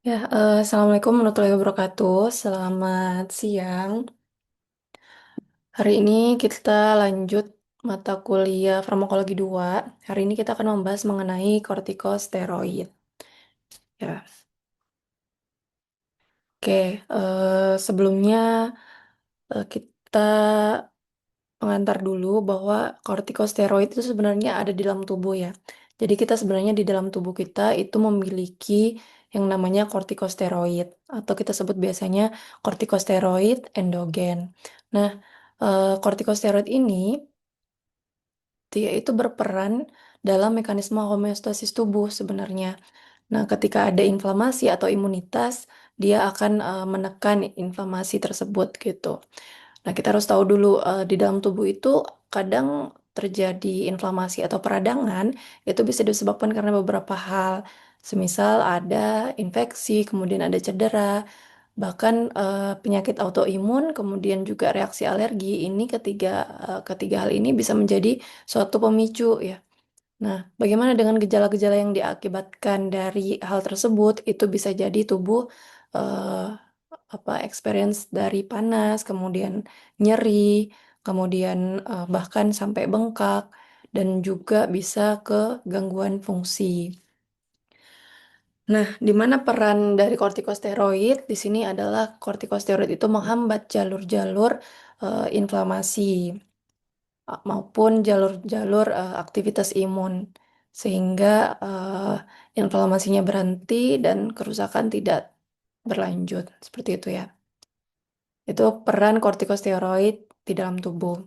Assalamualaikum warahmatullahi wabarakatuh. Selamat siang. Hari ini kita lanjut mata kuliah farmakologi 2. Hari ini kita akan membahas mengenai kortikosteroid. Ya, oke. Sebelumnya kita pengantar dulu bahwa kortikosteroid itu sebenarnya ada di dalam tubuh ya. Jadi kita sebenarnya di dalam tubuh kita itu memiliki yang namanya kortikosteroid atau kita sebut biasanya kortikosteroid endogen. Nah, kortikosteroid ini dia itu berperan dalam mekanisme homeostasis tubuh sebenarnya. Nah, ketika ada inflamasi atau imunitas, dia akan menekan inflamasi tersebut gitu. Nah, kita harus tahu dulu di dalam tubuh itu kadang terjadi inflamasi atau peradangan itu bisa disebabkan karena beberapa hal. Semisal ada infeksi, kemudian ada cedera, bahkan penyakit autoimun, kemudian juga reaksi alergi. Ini ketiga hal ini bisa menjadi suatu pemicu ya. Nah, bagaimana dengan gejala-gejala yang diakibatkan dari hal tersebut? Itu bisa jadi tubuh eh, experience dari panas, kemudian nyeri, kemudian bahkan sampai bengkak dan juga bisa ke gangguan fungsi. Nah, di mana peran dari kortikosteroid? Di sini adalah kortikosteroid itu menghambat jalur-jalur inflamasi maupun jalur-jalur aktivitas imun sehingga inflamasinya berhenti dan kerusakan tidak berlanjut. Seperti itu ya. Itu peran kortikosteroid di dalam tubuh.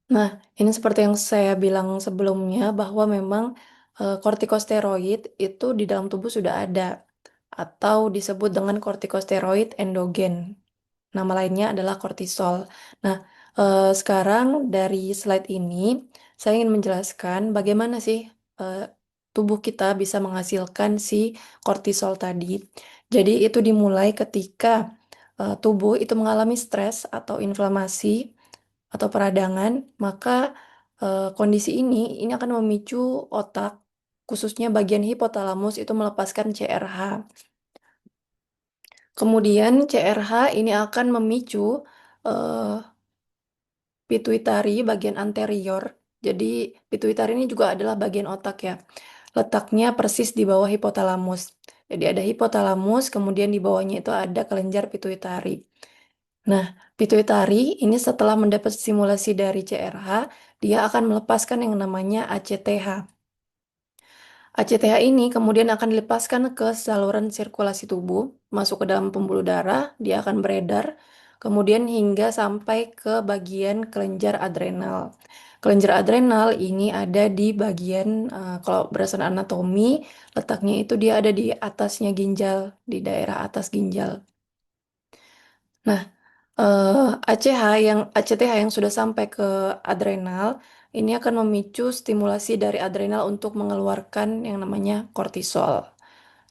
Nah, ini seperti yang saya bilang sebelumnya bahwa memang kortikosteroid itu di dalam tubuh sudah ada atau disebut dengan kortikosteroid endogen. Nama lainnya adalah kortisol. Nah, sekarang dari slide ini saya ingin menjelaskan bagaimana sih eh, tubuh kita bisa menghasilkan si kortisol tadi. Jadi itu dimulai ketika tubuh itu mengalami stres atau inflamasi atau peradangan, maka kondisi ini akan memicu otak, khususnya bagian hipotalamus itu melepaskan CRH. Kemudian CRH ini akan memicu eh, pituitari bagian anterior. Jadi pituitari ini juga adalah bagian otak ya. Letaknya persis di bawah hipotalamus. Jadi ada hipotalamus, kemudian di bawahnya itu ada kelenjar pituitari. Nah, pituitari ini setelah mendapat stimulasi dari CRH, dia akan melepaskan yang namanya ACTH. ACTH ini kemudian akan dilepaskan ke saluran sirkulasi tubuh, masuk ke dalam pembuluh darah, dia akan beredar, kemudian hingga sampai ke bagian kelenjar adrenal. Kelenjar adrenal ini ada di bagian, kalau berdasarkan anatomi, letaknya itu dia ada di atasnya ginjal, di daerah atas ginjal. Nah, ACTH yang sudah sampai ke adrenal ini akan memicu stimulasi dari adrenal untuk mengeluarkan yang namanya kortisol.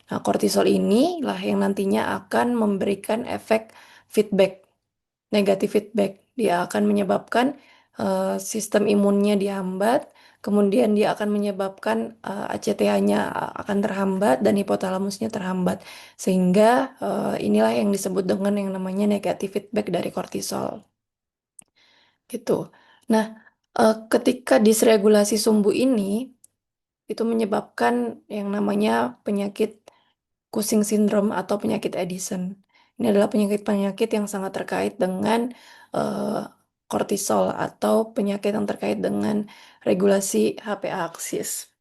Nah, kortisol inilah yang nantinya akan memberikan efek feedback, negatif feedback. Dia akan menyebabkan sistem imunnya dihambat, kemudian dia akan menyebabkan ACTH-nya akan terhambat dan hipotalamusnya terhambat. Sehingga inilah yang disebut dengan yang namanya negatif feedback dari kortisol. Gitu. Nah, ketika disregulasi sumbu ini, itu menyebabkan yang namanya penyakit Cushing syndrome atau penyakit Addison. Ini adalah penyakit-penyakit yang sangat terkait dengan eh, kortisol atau penyakit yang terkait dengan regulasi HPA aksis.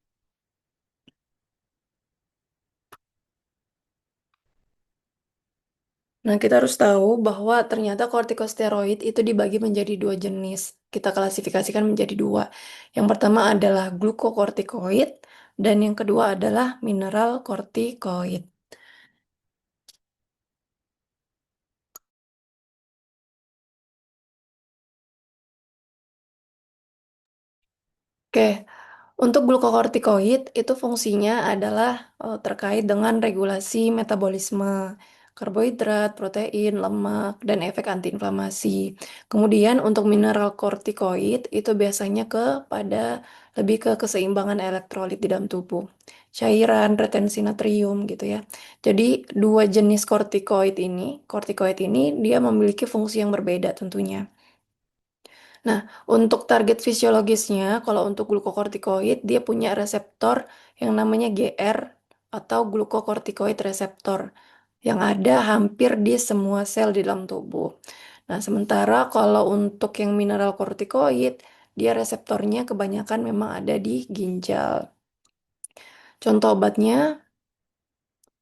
Nah, kita harus tahu bahwa ternyata kortikosteroid itu dibagi menjadi dua jenis. Kita klasifikasikan menjadi dua. Yang pertama adalah glukokortikoid dan yang kedua adalah mineral kortikoid. Oke, untuk glukokortikoid itu fungsinya adalah terkait dengan regulasi metabolisme karbohidrat, protein, lemak, dan efek antiinflamasi. Kemudian untuk mineral kortikoid itu biasanya kepada lebih ke keseimbangan elektrolit di dalam tubuh, cairan, retensi natrium gitu ya. Jadi dua jenis kortikoid ini dia memiliki fungsi yang berbeda tentunya. Nah, untuk target fisiologisnya, kalau untuk glukokortikoid, dia punya reseptor yang namanya GR atau glukokortikoid reseptor yang ada hampir di semua sel di dalam tubuh. Nah, sementara kalau untuk yang mineral kortikoid, dia reseptornya kebanyakan memang ada di ginjal. Contoh obatnya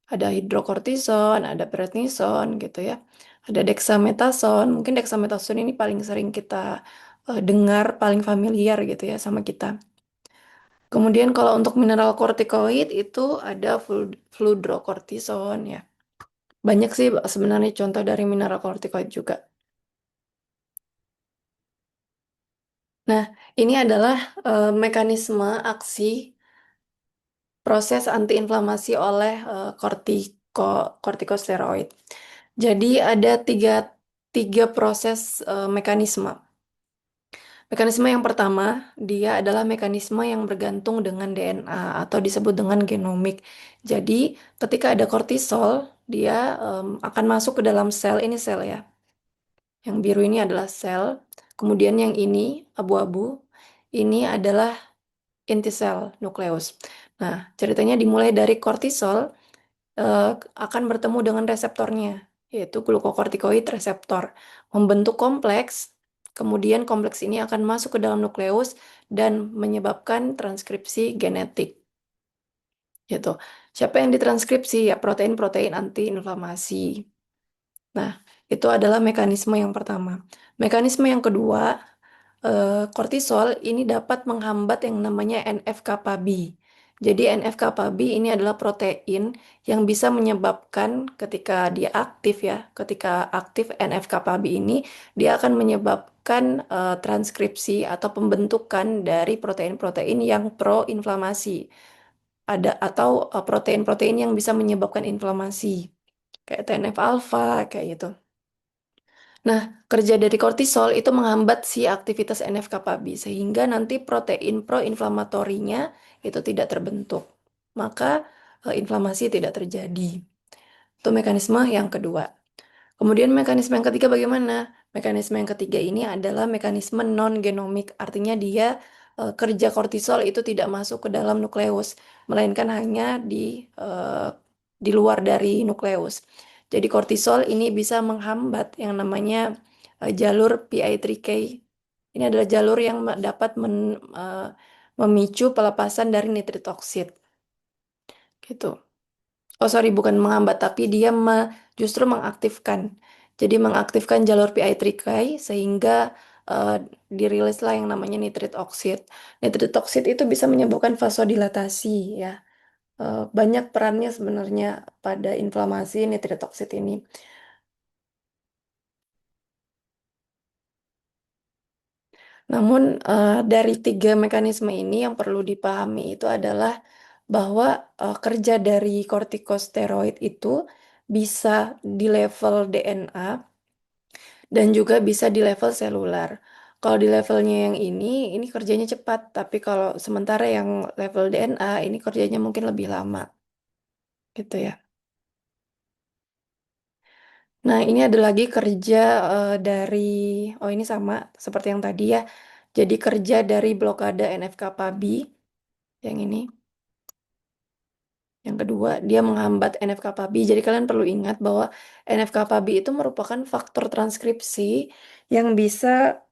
ada hidrokortison, ada prednison gitu ya. Ada dexamethasone. Mungkin dexamethasone ini paling sering kita dengar, paling familiar gitu ya sama kita. Kemudian kalau untuk mineral kortikoid itu ada fludrocortisone ya. Banyak sih sebenarnya contoh dari mineral kortikoid juga. Nah, ini adalah mekanisme aksi proses antiinflamasi oleh kortikosteroid. Jadi ada tiga proses mekanisme. Mekanisme yang pertama, dia adalah mekanisme yang bergantung dengan DNA atau disebut dengan genomik. Jadi, ketika ada kortisol, dia akan masuk ke dalam sel, ini sel ya. Yang biru ini adalah sel. Kemudian yang ini, abu-abu, ini adalah inti sel nukleus. Nah, ceritanya dimulai dari kortisol eh, akan bertemu dengan reseptornya, yaitu glukokortikoid reseptor, membentuk kompleks. Kemudian kompleks ini akan masuk ke dalam nukleus dan menyebabkan transkripsi genetik. Gitu. Siapa yang ditranskripsi? Ya protein-protein antiinflamasi. Nah, itu adalah mekanisme yang pertama. Mekanisme yang kedua, kortisol ini dapat menghambat yang namanya NF-kappa B. Jadi NF-kappa B ini adalah protein yang bisa menyebabkan ketika dia aktif ya, ketika aktif NF-kappa B ini dia akan menyebabkan transkripsi atau pembentukan dari protein-protein yang pro-inflamasi. Ada atau protein-protein yang bisa menyebabkan inflamasi kayak TNF alfa kayak gitu. Nah, kerja dari kortisol itu menghambat si aktivitas NF-kappa B sehingga nanti protein proinflamatorinya itu tidak terbentuk. Maka inflamasi tidak terjadi. Itu mekanisme yang kedua. Kemudian mekanisme yang ketiga bagaimana? Mekanisme yang ketiga ini adalah mekanisme non-genomik. Artinya dia kerja kortisol itu tidak masuk ke dalam nukleus, melainkan hanya di luar dari nukleus. Jadi kortisol ini bisa menghambat yang namanya jalur PI3K. Ini adalah jalur yang dapat memicu pelepasan dari nitrit oksid. Gitu. Oh sorry, bukan menghambat, tapi dia justru mengaktifkan. Jadi mengaktifkan jalur PI3K sehingga eh, dirilislah yang namanya nitrit oksid. Nitrit oksid itu bisa menyebabkan vasodilatasi ya. Banyak perannya sebenarnya pada inflamasi nitrit oksid ini. Namun dari tiga mekanisme ini yang perlu dipahami itu adalah bahwa kerja dari kortikosteroid itu bisa di level DNA dan juga bisa di level seluler. Kalau di levelnya yang ini kerjanya cepat, tapi kalau sementara yang level DNA ini kerjanya mungkin lebih lama, gitu ya. Nah, ini ada lagi kerja dari, oh ini sama seperti yang tadi ya. Jadi kerja dari blokade NF-kappa B, yang ini. Yang kedua, dia menghambat NF-kappa B. Jadi kalian perlu ingat bahwa NF-kappa B itu merupakan faktor transkripsi yang bisa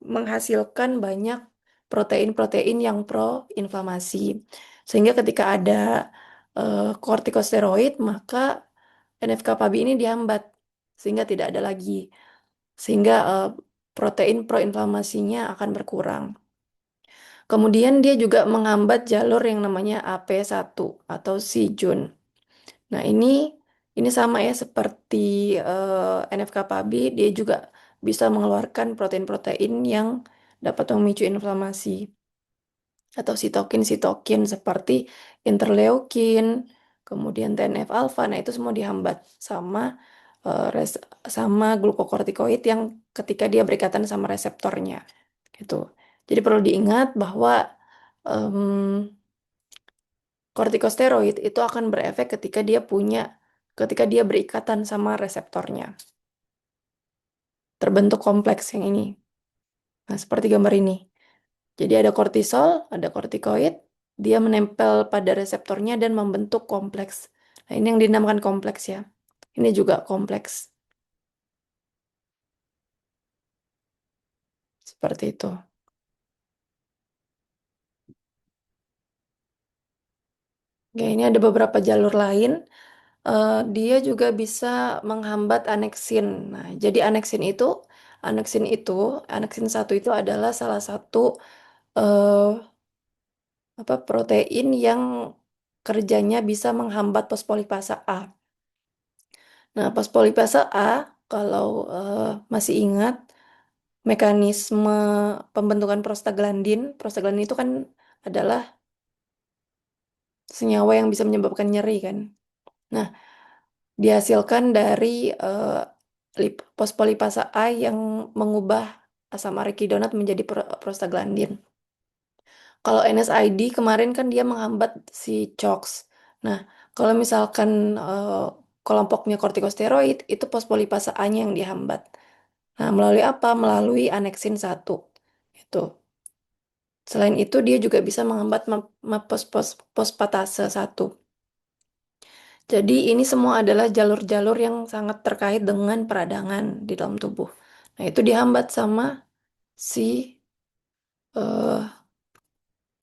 menghasilkan banyak protein-protein yang pro-inflamasi. Sehingga ketika ada kortikosteroid, maka NF-kappa B ini dihambat sehingga tidak ada lagi. Sehingga protein pro-inflamasinya akan berkurang. Kemudian dia juga menghambat jalur yang namanya AP1 atau Sijun. Nah, ini sama ya seperti NF-kappa B, dia juga bisa mengeluarkan protein-protein yang dapat memicu inflamasi atau sitokin-sitokin seperti interleukin, kemudian TNF alfa. Nah, itu semua dihambat sama sama glukokortikoid yang ketika dia berikatan sama reseptornya gitu. Jadi perlu diingat bahwa em, kortikosteroid itu akan berefek ketika dia berikatan sama reseptornya. Terbentuk kompleks yang ini. Nah, seperti gambar ini. Jadi ada kortisol, ada kortikoid, dia menempel pada reseptornya dan membentuk kompleks. Nah, ini yang dinamakan kompleks ya. Ini juga kompleks, seperti itu. Oke, ini ada beberapa jalur lain. Dia juga bisa menghambat aneksin. Nah, jadi aneksin itu, aneksin satu itu adalah salah satu eh, protein yang kerjanya bisa menghambat fosfolipasa A. Nah, fosfolipasa A, kalau masih ingat mekanisme pembentukan prostaglandin itu kan adalah senyawa yang bisa menyebabkan nyeri kan. Nah, dihasilkan dari fosfolipasa A yang mengubah asam arachidonat menjadi prostaglandin. Kalau NSAID kemarin kan dia menghambat si CHOX. Nah, kalau misalkan kelompoknya kortikosteroid, itu fosfolipasa A-nya yang dihambat. Nah, melalui apa? Melalui aneksin satu. Itu. Selain itu, dia juga bisa menghambat fosfatase satu. Jadi ini semua adalah jalur-jalur yang sangat terkait dengan peradangan di dalam tubuh. Nah, itu dihambat sama si eh,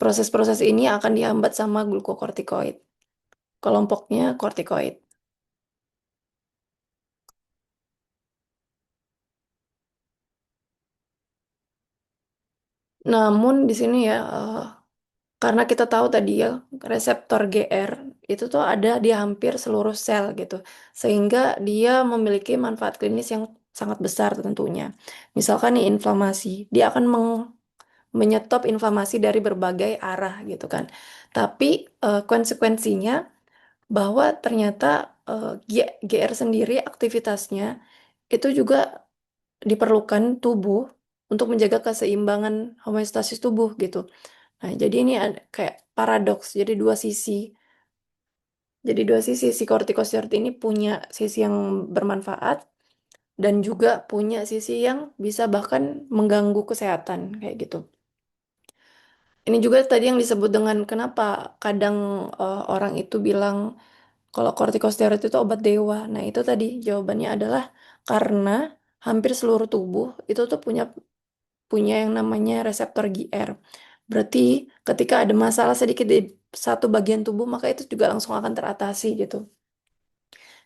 proses-proses ini akan dihambat sama glukokortikoid. Kelompoknya kortikoid. Namun di sini ya, karena kita tahu tadi ya, reseptor GR itu tuh ada di hampir seluruh sel gitu. Sehingga dia memiliki manfaat klinis yang sangat besar tentunya. Misalkan nih inflamasi, dia akan menyetop inflamasi dari berbagai arah gitu kan. Tapi konsekuensinya bahwa ternyata GR sendiri aktivitasnya itu juga diperlukan tubuh untuk menjaga keseimbangan homeostasis tubuh gitu. Nah, jadi ini ada kayak paradoks. Jadi dua sisi si kortikosteroid ini punya sisi yang bermanfaat dan juga punya sisi yang bisa bahkan mengganggu kesehatan kayak gitu. Ini juga tadi yang disebut dengan kenapa kadang orang itu bilang kalau kortikosteroid itu obat dewa. Nah, itu tadi jawabannya adalah karena hampir seluruh tubuh itu tuh punya punya yang namanya reseptor GR. Berarti ketika ada masalah sedikit di satu bagian tubuh, maka itu juga langsung akan teratasi gitu.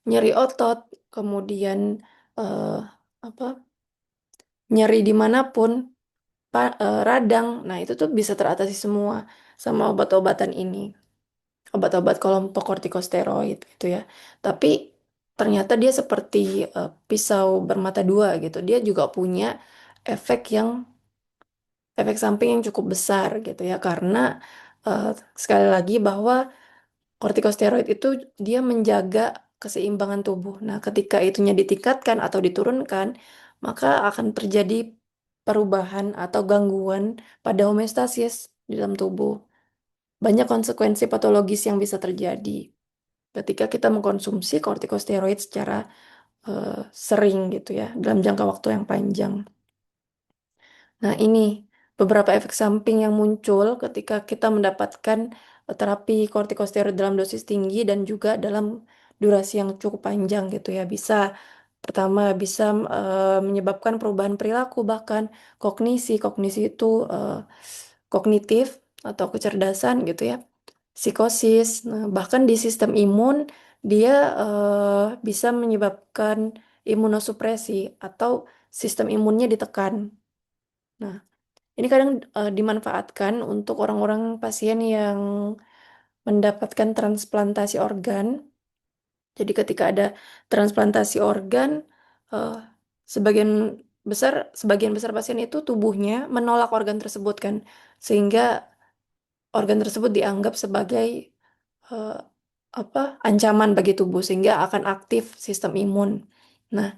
Nyeri otot, kemudian eh, apa nyeri dimanapun, radang, nah itu tuh bisa teratasi semua sama obat-obatan ini, obat-obat kelompok kortikosteroid gitu ya. Tapi ternyata dia seperti pisau bermata dua gitu. Dia juga punya efek yang efek samping yang cukup besar gitu ya karena eh, sekali lagi bahwa kortikosteroid itu dia menjaga keseimbangan tubuh. Nah, ketika itunya ditingkatkan atau diturunkan, maka akan terjadi perubahan atau gangguan pada homeostasis di dalam tubuh. Banyak konsekuensi patologis yang bisa terjadi ketika kita mengkonsumsi kortikosteroid secara sering gitu ya, dalam jangka waktu yang panjang. Nah, ini beberapa efek samping yang muncul ketika kita mendapatkan terapi kortikosteroid dalam dosis tinggi dan juga dalam durasi yang cukup panjang gitu ya. Pertama bisa menyebabkan perubahan perilaku bahkan kognisi. Kognisi itu kognitif atau kecerdasan gitu ya. Psikosis, nah, bahkan di sistem imun dia bisa menyebabkan imunosupresi atau sistem imunnya ditekan. Nah, ini kadang dimanfaatkan untuk orang-orang pasien yang mendapatkan transplantasi organ. Jadi ketika ada transplantasi organ, eh, sebagian sebagian besar pasien itu tubuhnya menolak organ tersebut kan, sehingga organ tersebut dianggap sebagai eh, ancaman bagi tubuh sehingga akan aktif sistem imun. Nah,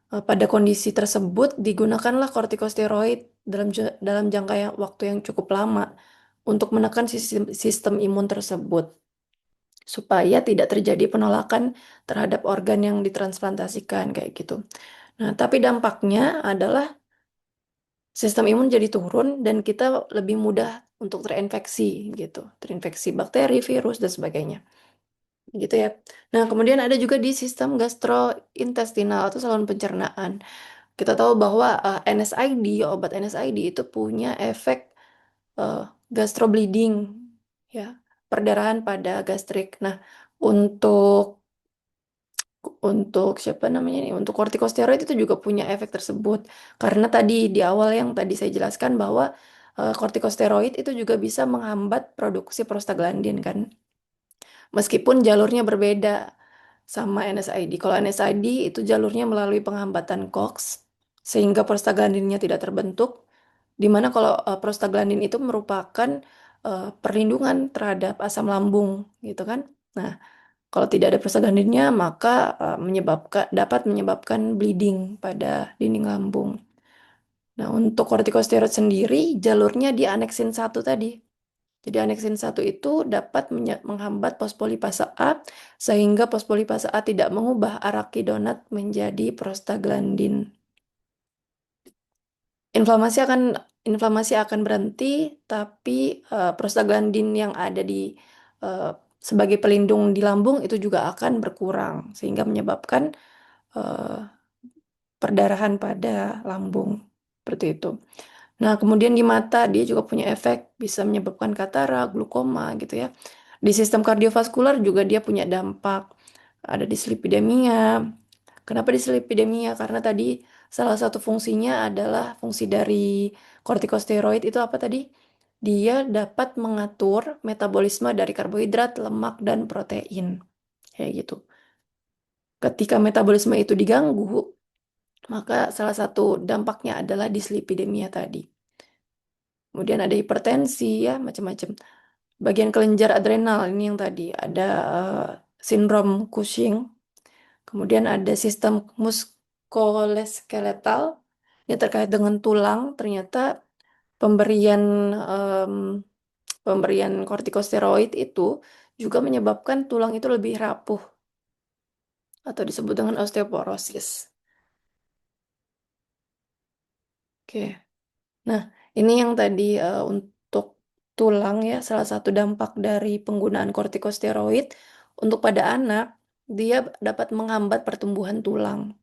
pada kondisi tersebut digunakanlah kortikosteroid dalam jangka waktu yang cukup lama untuk menekan sistem imun tersebut supaya tidak terjadi penolakan terhadap organ yang ditransplantasikan kayak gitu. Nah, tapi dampaknya adalah sistem imun jadi turun dan kita lebih mudah untuk terinfeksi gitu, terinfeksi bakteri, virus dan sebagainya. Gitu ya. Nah, kemudian ada juga di sistem gastrointestinal atau saluran pencernaan. Kita tahu bahwa NSAID, obat NSAID itu punya efek eh, gastrobleeding, ya, perdarahan pada gastrik. Nah, untuk untuk siapa namanya ini, untuk kortikosteroid itu juga punya efek tersebut. Karena tadi di awal yang tadi saya jelaskan bahwa kortikosteroid itu juga bisa menghambat produksi prostaglandin kan. Meskipun jalurnya berbeda sama NSAID. Kalau NSAID itu jalurnya melalui penghambatan COX sehingga prostaglandinnya tidak terbentuk. Di mana kalau prostaglandin itu merupakan perlindungan terhadap asam lambung gitu kan. Nah, kalau tidak ada prostaglandinnya maka dapat menyebabkan bleeding pada dinding lambung. Nah, untuk kortikosteroid sendiri jalurnya di aneksin satu tadi. Jadi aneksin satu itu dapat menghambat fosfolipase A sehingga fosfolipase A tidak mengubah arakidonat menjadi prostaglandin. Inflamasi akan inflamasi akan berhenti, tapi prostaglandin yang ada di eh, sebagai pelindung di lambung itu juga akan berkurang sehingga menyebabkan eh, perdarahan pada lambung. Seperti itu. Nah, kemudian di mata dia juga punya efek, bisa menyebabkan katarak, glukoma gitu ya. Di sistem kardiovaskular juga dia punya dampak. Ada dislipidemia. Kenapa dislipidemia? Karena tadi salah satu fungsinya adalah fungsi dari kortikosteroid itu apa tadi? Dia dapat mengatur metabolisme dari karbohidrat, lemak, dan protein. Kayak gitu. Ketika metabolisme itu diganggu, maka salah satu dampaknya adalah dislipidemia tadi. Kemudian ada hipertensi ya, macam-macam. Bagian kelenjar adrenal ini yang tadi ada sindrom Cushing. Kemudian ada sistem muskuloskeletal yang terkait dengan tulang. Ternyata pemberian em, pemberian kortikosteroid itu juga menyebabkan tulang itu lebih rapuh atau disebut dengan osteoporosis. Oke. Nah, ini yang tadi untuk tulang ya, salah satu dampak dari penggunaan kortikosteroid untuk pada anak, dia dapat menghambat pertumbuhan tulang.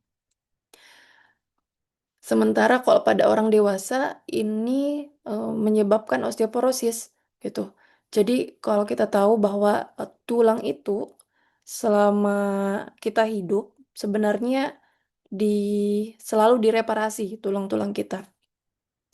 Sementara kalau pada orang dewasa ini menyebabkan osteoporosis gitu. Jadi kalau kita tahu bahwa tulang itu selama kita hidup sebenarnya di selalu direparasi tulang-tulang kita.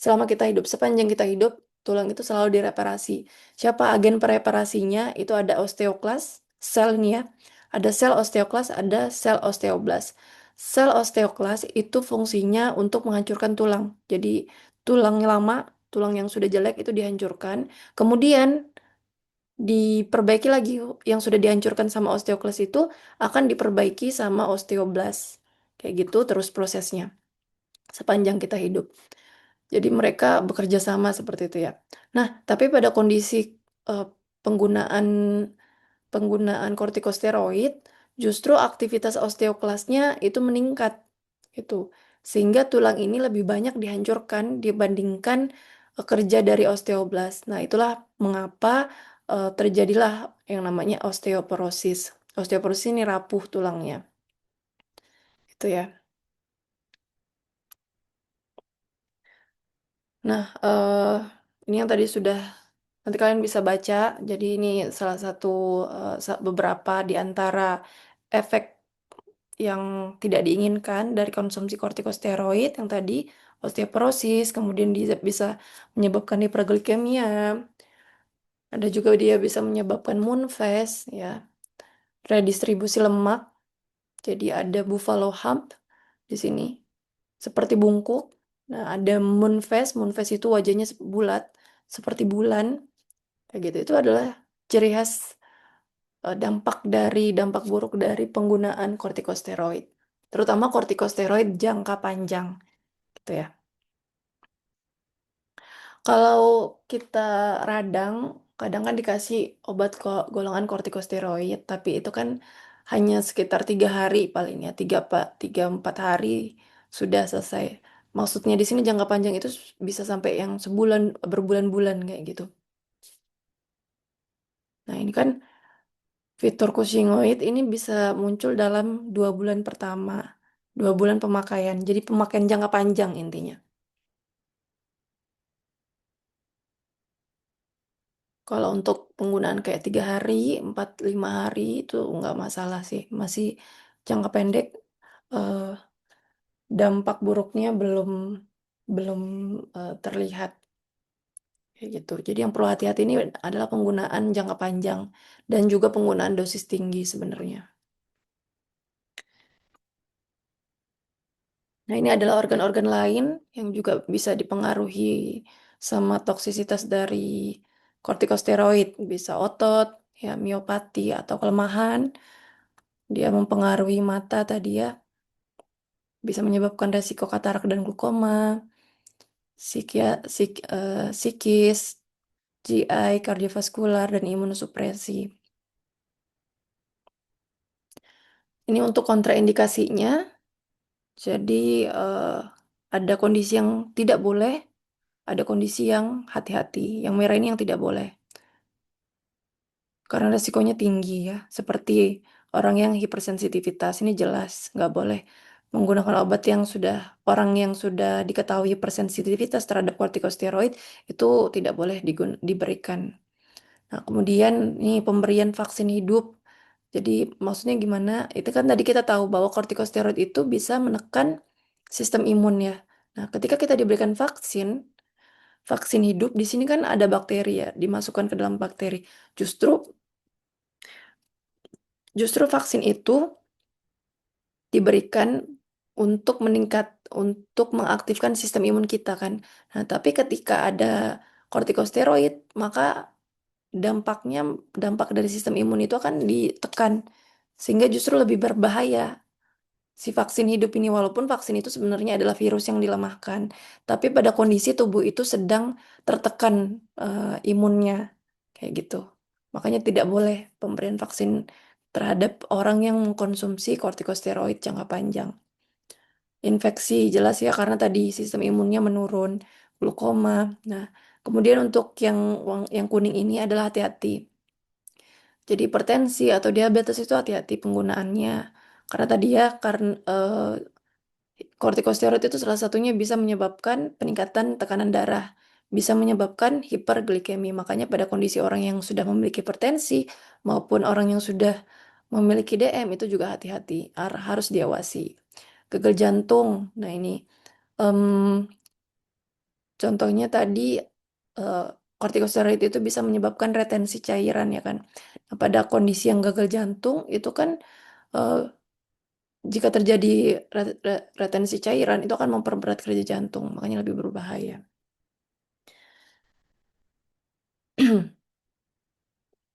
Selama kita hidup, sepanjang kita hidup, tulang itu selalu direparasi. Siapa agen pereparasinya? Itu ada osteoklas, sel ini ya. Ada sel osteoklas, ada sel osteoblas. Sel osteoklas itu fungsinya untuk menghancurkan tulang. Jadi tulang lama, tulang yang sudah jelek itu dihancurkan. Kemudian diperbaiki lagi yang sudah dihancurkan sama osteoklas itu akan diperbaiki sama osteoblas. Kayak gitu terus prosesnya sepanjang kita hidup. Jadi mereka bekerja sama seperti itu ya. Nah, tapi pada kondisi eh, penggunaan penggunaan kortikosteroid, justru aktivitas osteoklasnya itu meningkat gitu. Sehingga tulang ini lebih banyak dihancurkan dibandingkan kerja dari osteoblas. Nah, itulah mengapa terjadilah yang namanya osteoporosis. Osteoporosis ini rapuh tulangnya. Itu ya. Nah, ini yang tadi sudah nanti kalian bisa baca. Jadi ini salah satu beberapa di antara efek yang tidak diinginkan dari konsumsi kortikosteroid yang tadi osteoporosis, kemudian dia bisa menyebabkan hiperglikemia. Ada juga dia bisa menyebabkan moon phase, ya, redistribusi lemak. Jadi ada buffalo hump di sini, seperti bungkuk. Nah, ada moon phase itu wajahnya bulat, seperti bulan. Kayak gitu. Itu adalah ciri khas dampak buruk dari penggunaan kortikosteroid. Terutama kortikosteroid jangka panjang gitu ya. Kalau kita radang, kadang kan dikasih obat golongan kortikosteroid, tapi itu kan hanya sekitar 3 hari paling ya, 3 4 hari sudah selesai. Maksudnya di sini jangka panjang itu bisa sampai yang sebulan, berbulan-bulan kayak gitu. Nah ini kan fitur kushingoid ini bisa muncul dalam 2 bulan pertama, 2 bulan pemakaian. Jadi pemakaian jangka panjang intinya. Kalau untuk penggunaan kayak 3 hari, 4 5 hari itu nggak masalah sih. Masih jangka pendek, eh, dampak buruknya belum belum terlihat kayak gitu. Jadi yang perlu hati-hati ini adalah penggunaan jangka panjang dan juga penggunaan dosis tinggi sebenarnya. Nah, ini adalah organ-organ lain yang juga bisa dipengaruhi sama toksisitas dari kortikosteroid, bisa otot, ya miopati atau kelemahan. Dia mempengaruhi mata tadi ya, bisa menyebabkan resiko katarak dan glaukoma, psikis, GI, kardiovaskular, dan imunosupresi. Ini untuk kontraindikasinya, jadi eh, ada kondisi yang tidak boleh, ada kondisi yang hati-hati. Yang merah ini yang tidak boleh, karena resikonya tinggi ya. Seperti orang yang hipersensitivitas, ini jelas nggak boleh menggunakan obat yang sudah, orang yang sudah diketahui hipersensitivitas terhadap kortikosteroid itu tidak boleh diberikan. Nah, kemudian nih pemberian vaksin hidup. Jadi maksudnya gimana? Itu kan tadi kita tahu bahwa kortikosteroid itu bisa menekan sistem imun ya. Nah, ketika kita diberikan vaksin, vaksin hidup di sini kan ada bakteri ya, dimasukkan ke dalam bakteri. Justru justru vaksin itu diberikan untuk mengaktifkan sistem imun kita kan. Nah, tapi ketika ada kortikosteroid, maka dampaknya dampak dari sistem imun itu akan ditekan sehingga justru lebih berbahaya si vaksin hidup ini, walaupun vaksin itu sebenarnya adalah virus yang dilemahkan, tapi pada kondisi tubuh itu sedang tertekan imunnya kayak gitu. Makanya tidak boleh pemberian vaksin terhadap orang yang mengkonsumsi kortikosteroid jangka panjang. Infeksi jelas ya karena tadi sistem imunnya menurun, glaukoma. Nah, kemudian untuk yang kuning ini adalah hati-hati. Jadi hipertensi atau diabetes itu hati-hati penggunaannya. Karena tadi ya, karena kortikosteroid itu salah satunya bisa menyebabkan peningkatan tekanan darah, bisa menyebabkan hiperglikemi. Makanya pada kondisi orang yang sudah memiliki hipertensi maupun orang yang sudah memiliki DM itu juga hati-hati, harus diawasi. Gagal jantung, nah ini em, contohnya tadi eh, kortikosteroid itu bisa menyebabkan retensi cairan ya kan. Nah, pada kondisi yang gagal jantung itu kan eh, jika terjadi retensi cairan itu akan memperberat kerja jantung, makanya lebih berbahaya.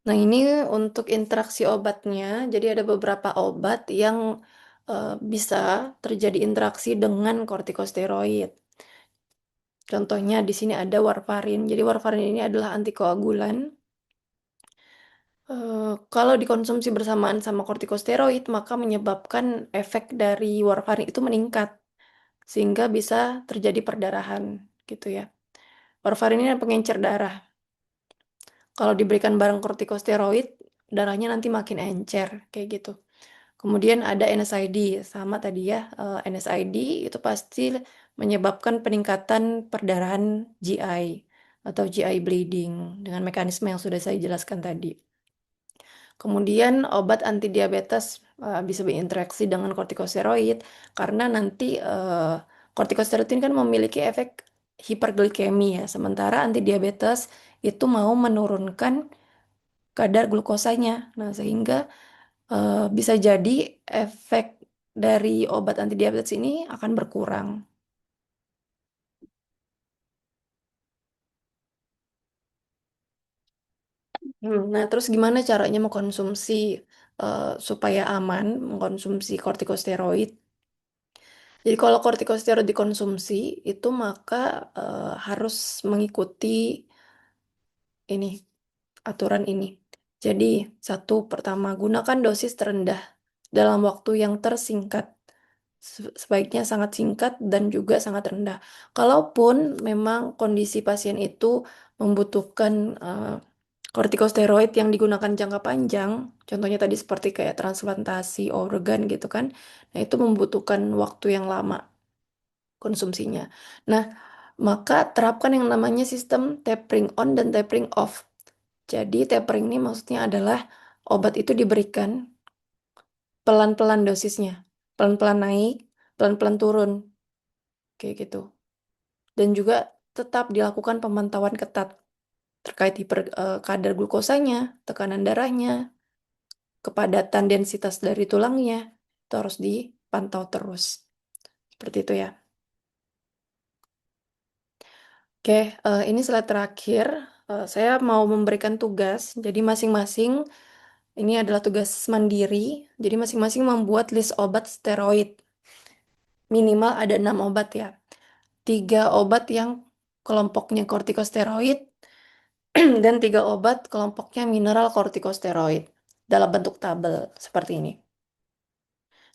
Nah, ini untuk interaksi obatnya. Jadi ada beberapa obat yang bisa terjadi interaksi dengan kortikosteroid. Contohnya di sini ada warfarin. Jadi warfarin ini adalah antikoagulan. Kalau dikonsumsi bersamaan sama kortikosteroid, maka menyebabkan efek dari warfarin itu meningkat, sehingga bisa terjadi perdarahan, gitu ya. Warfarin ini pengencer darah. Kalau diberikan bareng kortikosteroid, darahnya nanti makin encer, kayak gitu. Kemudian ada NSAID, sama tadi ya, NSAID itu pasti menyebabkan peningkatan perdarahan GI atau GI bleeding dengan mekanisme yang sudah saya jelaskan tadi. Kemudian obat anti diabetes bisa berinteraksi dengan kortikosteroid karena nanti kortikosteroid ini kan memiliki efek hiperglikemi ya, sementara anti diabetes itu mau menurunkan kadar glukosanya. Nah, sehingga bisa jadi efek dari obat anti diabetes ini akan berkurang. Nah, terus gimana caranya supaya aman mengkonsumsi kortikosteroid? Jadi kalau kortikosteroid dikonsumsi itu maka harus mengikuti ini aturan ini. Jadi satu pertama gunakan dosis terendah dalam waktu yang tersingkat. Sebaiknya sangat singkat dan juga sangat rendah. Kalaupun memang kondisi pasien itu membutuhkan kortikosteroid yang digunakan jangka panjang, contohnya tadi seperti kayak transplantasi organ gitu kan, nah itu membutuhkan waktu yang lama konsumsinya. Nah, maka terapkan yang namanya sistem tapering on dan tapering off. Jadi tapering ini maksudnya adalah obat itu diberikan pelan-pelan dosisnya, pelan-pelan naik, pelan-pelan turun, kayak gitu. Dan juga tetap dilakukan pemantauan ketat terkait kadar glukosanya, tekanan darahnya, kepadatan densitas dari tulangnya, itu harus dipantau terus. Seperti itu ya. Oke, ini slide terakhir. Saya mau memberikan tugas. Jadi masing-masing ini adalah tugas mandiri. Jadi masing-masing membuat list obat steroid. Minimal ada 6 obat ya. 3 obat yang kelompoknya kortikosteroid dan 3 obat kelompoknya mineral kortikosteroid dalam bentuk tabel seperti ini.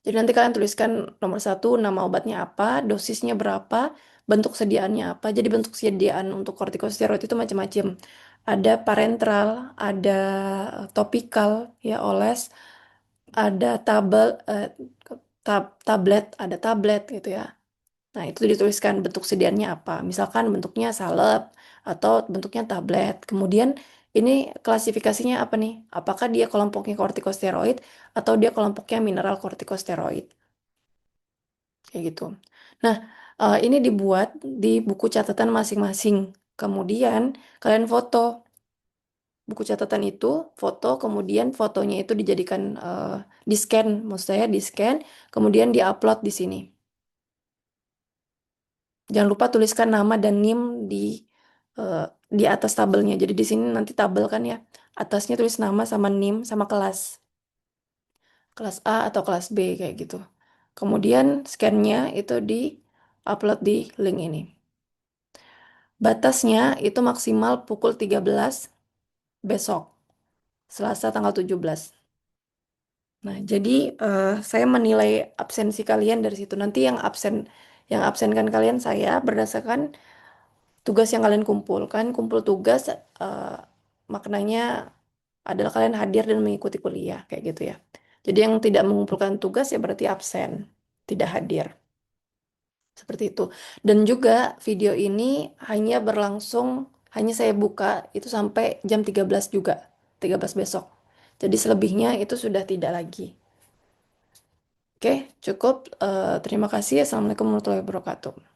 Jadi nanti kalian tuliskan nomor satu nama obatnya apa, dosisnya berapa, bentuk sediaannya apa. Jadi bentuk sediaan untuk kortikosteroid itu macam-macam. Ada parenteral, ada topikal, ya oles, ada tablet, ada tablet gitu ya. Nah, itu dituliskan bentuk sediaannya apa. Misalkan bentuknya salep atau bentuknya tablet. Kemudian ini klasifikasinya apa nih? Apakah dia kelompoknya kortikosteroid atau dia kelompoknya mineral kortikosteroid? Kayak gitu. Nah, ini dibuat di buku catatan masing-masing. Kemudian kalian foto buku catatan itu, foto, kemudian fotonya itu dijadikan di scan, maksud saya di scan, kemudian diupload di sini. Jangan lupa tuliskan nama dan NIM eh, di atas tabelnya. Jadi di sini nanti tabel kan ya. Atasnya tulis nama sama NIM sama kelas. Kelas A atau kelas B kayak gitu. Kemudian scan-nya itu di-upload di link ini. Batasnya itu maksimal pukul 13 besok, Selasa tanggal 17. Nah, jadi saya menilai absensi kalian dari situ. Nanti yang absenkan kalian saya berdasarkan tugas yang kalian kumpulkan. Kumpul tugas maknanya adalah kalian hadir dan mengikuti kuliah kayak gitu ya. Jadi yang tidak mengumpulkan tugas ya berarti absen, tidak hadir. Seperti itu. Dan juga video ini hanya berlangsung, hanya saya buka itu sampai jam 13 juga, 13 besok. Jadi selebihnya itu sudah tidak lagi. Oke, cukup. Terima kasih. Assalamualaikum warahmatullahi wabarakatuh.